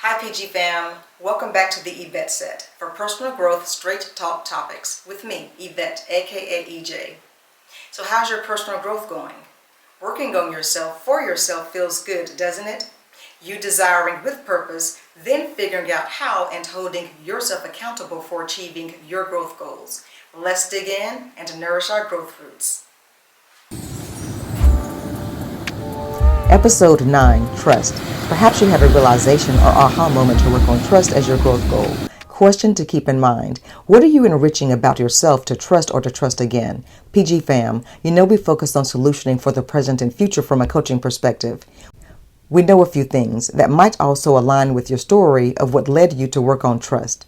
Hi PG fam, welcome back to the Yvette set for personal growth straight talk topics with me, Yvette, aka EJ. So how's your personal growth going? Working on yourself for yourself feels good, doesn't it? You desiring with purpose, then figuring out how and holding yourself accountable for achieving your growth goals. Let's dig in and nourish our growth fruits. Episode 9, Trust. Perhaps you had a realization or aha moment to work on trust as your growth goal. Question to keep in mind. What are you enriching about yourself to trust or to trust again? PG fam, you know we focus on solutioning for the present and future from a coaching perspective. We know a few things that might also align with your story of what led you to work on trust.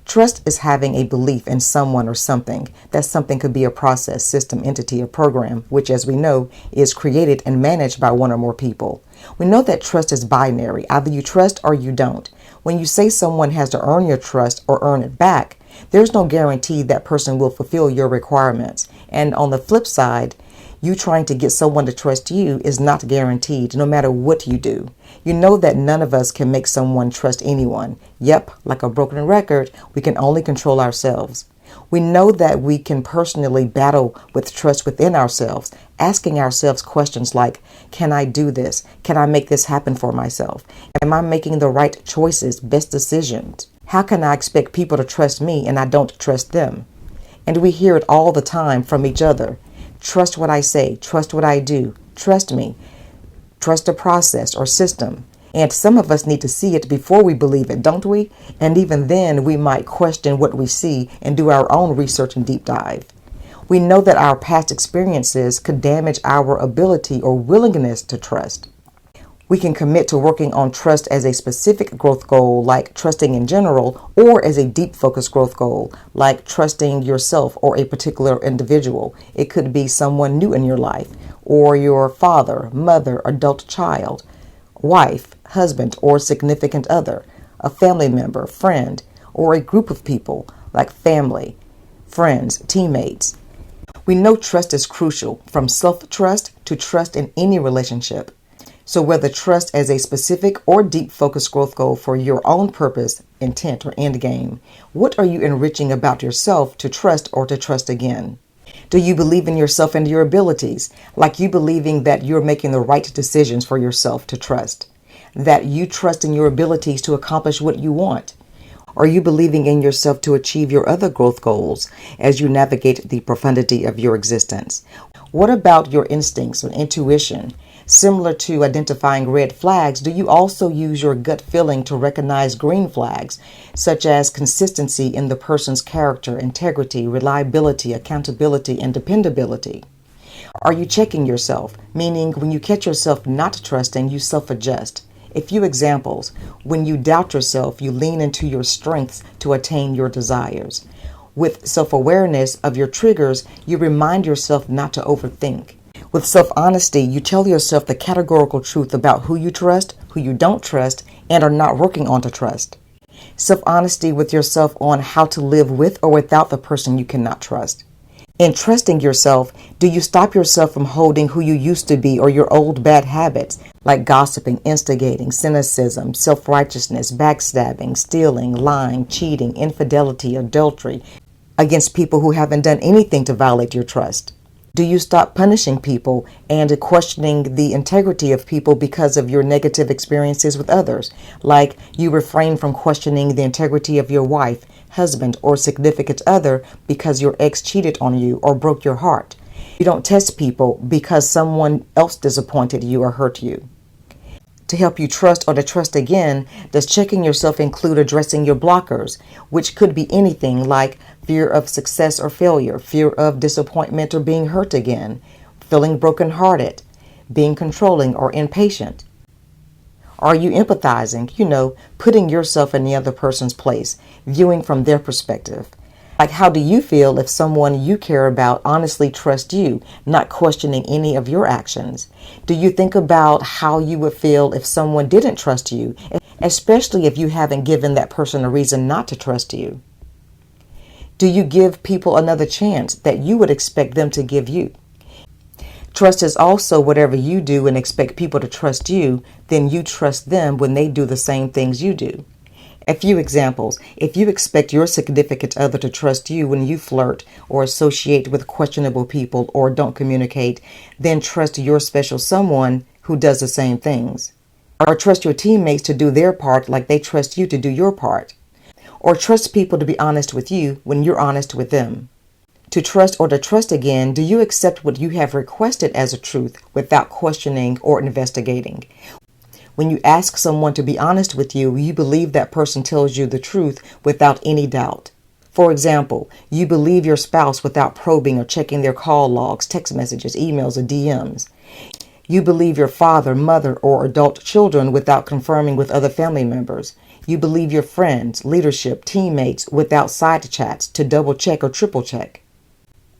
Trust is having a belief in someone or something. That something could be a process, system, entity, or program, which, as we know, is created and managed by one or more people. We know that trust is binary. Either you trust or you don't. When you say someone has to earn your trust or earn it back, there's no guarantee that person will fulfill your requirements. And on the flip side, you trying to get someone to trust you is not guaranteed, no matter what you do. You know that none of us can make someone trust anyone. Yep, like a broken record, we can only control ourselves. We know that we can personally battle with trust within ourselves, asking ourselves questions like, can I do this? Can I make this happen for myself? Am I making the right choices, best decisions? How can I expect people to trust me and I don't trust them? And we hear it all the time from each other. Trust what I say, trust what I do, trust me, trust a process or system. And some of us need to see it before we believe it, don't we? And even then, we might question what we see and do our own research and deep dive. We know that our past experiences could damage our ability or willingness to trust. We can commit to working on trust as a specific growth goal, like trusting in general, or as a deep focused growth goal, like trusting yourself or a particular individual. It could be someone new in your life, or your father, mother, adult child, wife, husband, or significant other, a family member, friend, or a group of people, like family, friends, teammates. We know trust is crucial, from self-trust to trust in any relationship. So whether trust as a specific or deep focused growth goal for your own purpose, intent, or end game, what are you enriching about yourself to trust or to trust again? Do you believe in yourself and your abilities, like you believing that you're making the right decisions for yourself to trust? That you trust in your abilities to accomplish what you want? Are you believing in yourself to achieve your other growth goals as you navigate the profundity of your existence? What about your instincts or intuition? Similar to identifying red flags, do you also use your gut feeling to recognize green flags, such as consistency in the person's character, integrity, reliability, accountability, and dependability? Are you checking yourself, meaning when you catch yourself not trusting, you self-adjust? A few examples. When you doubt yourself, you lean into your strengths to attain your desires. With self-awareness of your triggers, you remind yourself not to overthink. With self-honesty, you tell yourself the categorical truth about who you trust, who you don't trust, and are not working on to trust. Self-honesty with yourself on how to live with or without the person you cannot trust. In trusting yourself, do you stop yourself from holding who you used to be or your old bad habits, like gossiping, instigating, cynicism, self-righteousness, backstabbing, stealing, lying, cheating, infidelity, adultery, against people who haven't done anything to violate your trust? Do you stop punishing people and questioning the integrity of people because of your negative experiences with others? Like you refrain from questioning the integrity of your wife, husband, or significant other because your ex cheated on you or broke your heart. You don't test people because someone else disappointed you or hurt you. To help you trust or to trust again, does checking yourself include addressing your blockers, which could be anything like fear of success or failure, fear of disappointment or being hurt again, feeling brokenhearted, being controlling or impatient? Are you empathizing, putting yourself in the other person's place, viewing from their perspective? Like, how do you feel if someone you care about honestly trusts you, not questioning any of your actions? Do you think about how you would feel if someone didn't trust you, especially if you haven't given that person a reason not to trust you? Do you give people another chance that you would expect them to give you? Trust is also whatever you do and expect people to trust you, then you trust them when they do the same things you do. A few examples. If you expect your significant other to trust you when you flirt or associate with questionable people or don't communicate, then trust your special someone who does the same things. Or trust your teammates to do their part like they trust you to do your part. Or trust people to be honest with you when you're honest with them. To trust or to trust again, do you accept what you have requested as a truth without questioning or investigating? When you ask someone to be honest with you, you believe that person tells you the truth without any doubt. For example, you believe your spouse without probing or checking their call logs, text messages, emails, or DMs. You believe your father, mother, or adult children without confirming with other family members. You believe your friends, leadership, teammates without side chats to double check or triple check.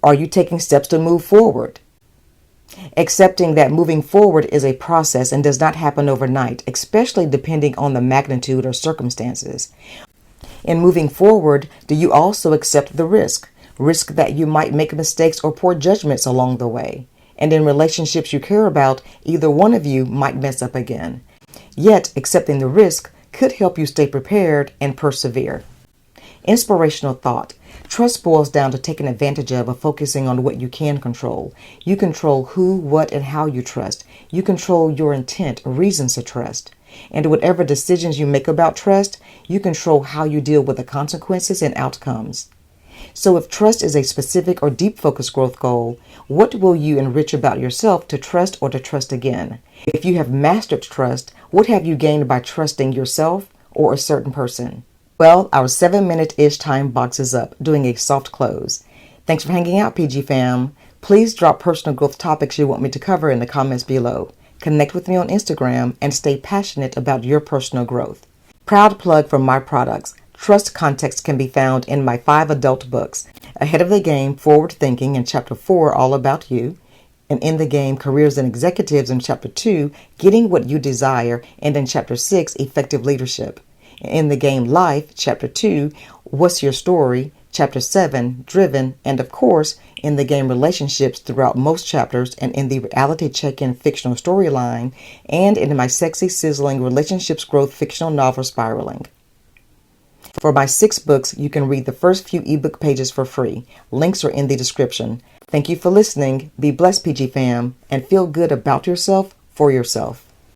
Are you taking steps to move forward? Accepting that moving forward is a process and does not happen overnight, especially depending on the magnitude or circumstances. In moving forward, do you also accept the risk? Risk that you might make mistakes or poor judgments along the way. And in relationships you care about, either one of you might mess up again. Yet, accepting the risk could help you stay prepared and persevere. Inspirational thought. Trust boils down to taking advantage of or focusing on what you can control. You control who, what, and how you trust. You control your intent, reasons to trust. And whatever decisions you make about trust, you control how you deal with the consequences and outcomes. So if trust is a specific or deep focused growth goal, what will you enrich about yourself to trust or to trust again? If you have mastered trust, what have you gained by trusting yourself or a certain person? Well, our 7-minute-ish time box is up, doing a soft close. Thanks for hanging out, PG fam. Please drop personal growth topics you want me to cover in the comments below. Connect with me on Instagram and stay passionate about your personal growth. Proud plug for my products. Trust context can be found in my 5 adult books. Ahead of the Game, Forward Thinking in Chapter 4, All About You. And In the Game, Careers and Executives in Chapter 2, Getting What You Desire. And in Chapter 6, Effective Leadership. In the Game Life, Chapter 2, What's Your Story? Chapter 7, Driven, and of course, In the Game Relationships throughout most chapters, and in the Reality Check-In fictional storyline, and in my sexy, sizzling relationships growth fictional novel, Spiraling. For my 6 books, you can read the first few ebook pages for free. Links are in the description. Thank you for listening. Be blessed, PG fam, and feel good about yourself for yourself.